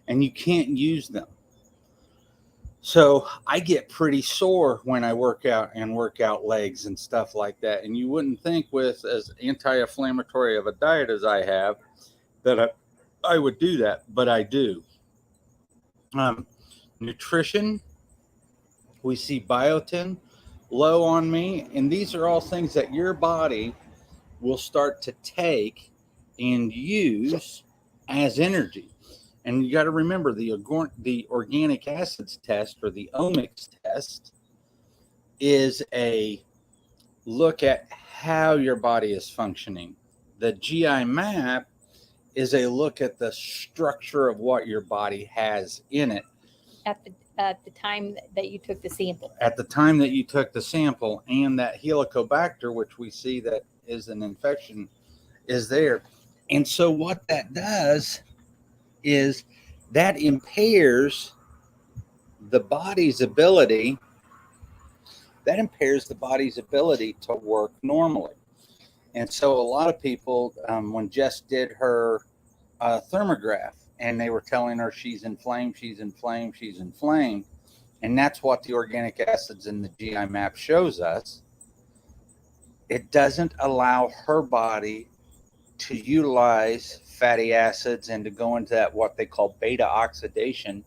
and you can't use them. So I get pretty sore when I work out legs and stuff like that. And you wouldn't think, with as anti-inflammatory of a diet as I have, that I would do that, but I do. Nutrition, we see biotin low on me, and these are all things that your body will start to take and use as energy. And you got to remember the organic acids test, or the omics test, is a look at how your body is functioning. The GI map is a look at the structure of what your body has in it At the time that you took the sample. at the time that you took the sample, and that Helicobacter, which we see that is an infection, is there. And so what that does is that impairs the body's ability to work normally. And so a lot of people, when Jess did her thermograph, and they were telling her she's inflamed, and that's what the organic acids in the GI map shows us. It doesn't allow her body to utilize fatty acids and to go into that what they call beta oxidation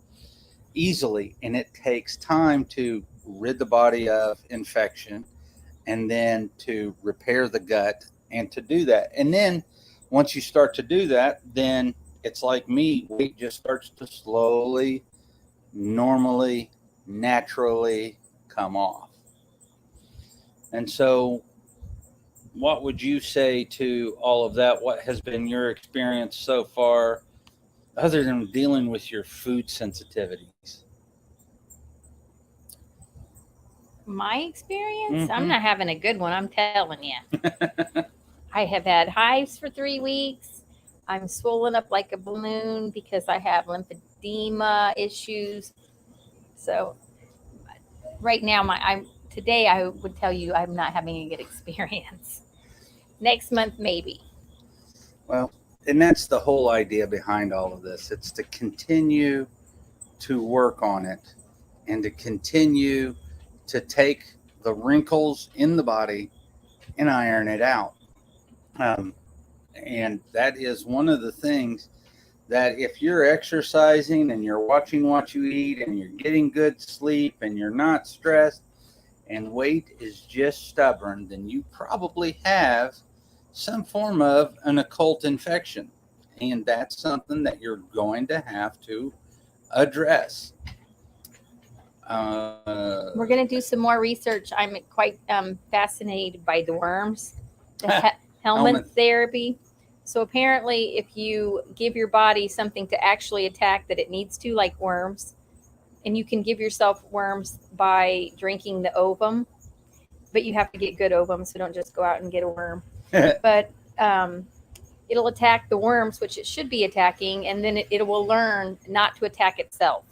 easily, and it takes time to rid the body of infection and then to repair the gut and to do that. And then once you start to do that, then it's like me, weight just starts to slowly, normally, naturally come off. And so what would you say to all of that? What has been your experience so far, other than dealing with your food sensitivities? My experience, Mhm. I'm not having a good one, I'm telling you. I have had hives for 3 weeks. I'm swollen up like a balloon because I have lymphedema issues. So right now, today I would tell you I'm not having a good experience. Next month, maybe. Well, and that's the whole idea behind all of this. It's to continue to work on it and to continue to take the wrinkles in the body and iron it out. And that is one of the things that, if you're exercising and you're watching what you eat and you're getting good sleep and you're not stressed and weight is just stubborn, then you probably have some form of an occult infection. And that's something that you're going to have to address. We're going to do some more research. I'm quite fascinated by the worms, the helminth therapy. So apparently, if you give your body something to actually attack that it needs to, like worms, and you can give yourself worms by drinking the ovum, but you have to get good ovum, so don't just go out and get a worm. But it'll attack the worms, which it should be attacking, and then it will learn not to attack itself.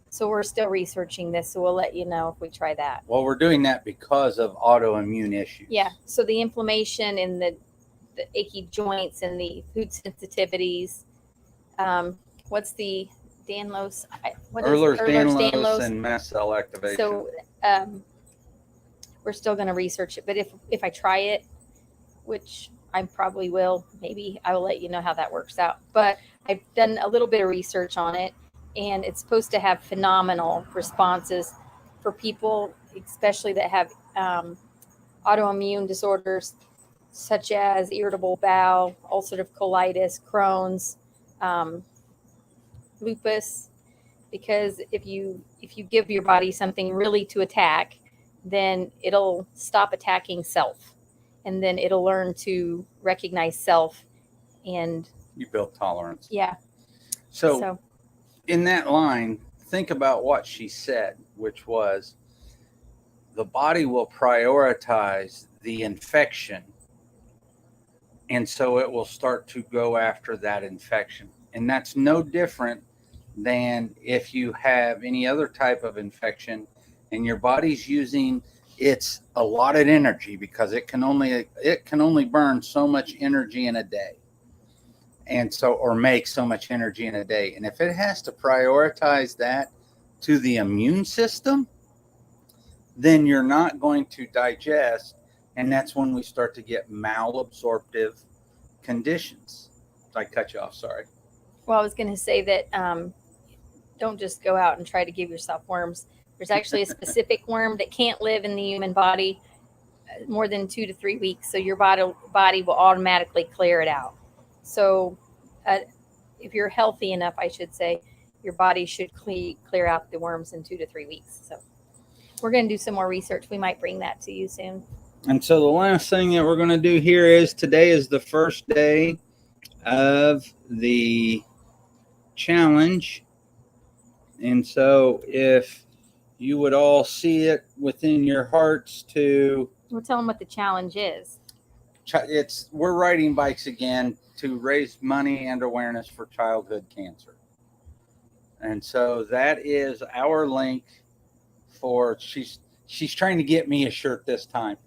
So we're still researching this, so we'll let you know if we try that. Well, we're doing that because of autoimmune issues. Yeah, so the inflammation and the achy joints and the food sensitivities. What's the Danlos? Ehlers-Danlos and mast cell activation. So we're still going to research it. But if I try it, which I probably will, maybe I will let you know how that works out. But I've done a little bit of research on it, and it's supposed to have phenomenal responses for people, especially that have autoimmune disorders such as irritable bowel, ulcerative colitis, Crohn's, lupus. Because if you give your body something really to attack, then it'll stop attacking self, and then it'll learn to recognize self, and you build tolerance. Yeah. So in that line, think about what she said, which was the body will prioritize the infection, and so it will start to go after that infection. And that's no different than if you have any other type of infection and your body's using its allotted energy, because it can only burn so much energy in a day. and so, or make so much energy in a day. And if it has to prioritize that to the immune system, then you're not going to digest. And that's when we start to get malabsorptive conditions. I cut you off, sorry. Well, I was going to say that don't just go out and try to give yourself worms. There's actually a specific worm that can't live in the human body more than 2 to 3 weeks. So your body will automatically clear it out. So if you're healthy enough, I should say, your body should clear out the worms in 2 to 3 weeks. So we're going to do some more research. We might bring that to you soon. And so the last thing that we're going to do here is today is the first day of the challenge. And so if you would all see it within your hearts to... We'll tell them what the challenge is. We're riding bikes again to raise money and awareness for childhood cancer. And so that is our link for... She's trying to get me a shirt this time.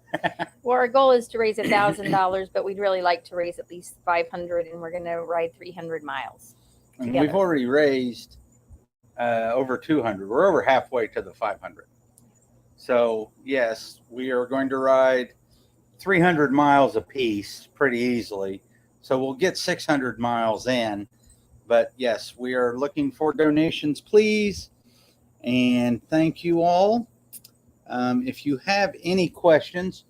Well, our goal is to raise $1,000, but we'd really like to raise at least 500, and we're going to ride 300 miles. And together. we've already raised over 200. We're over halfway to the 500. So yes, we are going to ride 300 miles a piece pretty easily. So we'll get 600 miles in. But yes, we are looking for donations, please. And thank you all. If you have any questions,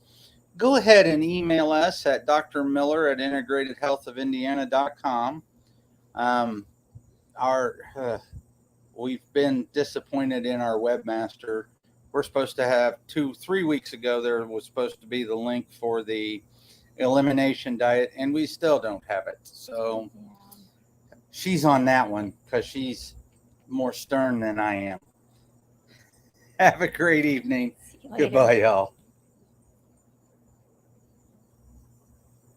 go ahead and email us at drmiller@integratedhealthofindiana.com. We've been disappointed in our webmaster. We're supposed to have 3 weeks ago, there was supposed to be the link for the elimination diet, and we still don't have it. So she's on that one because she's more stern than I am. Have a great evening. See you later. Goodbye, y'all.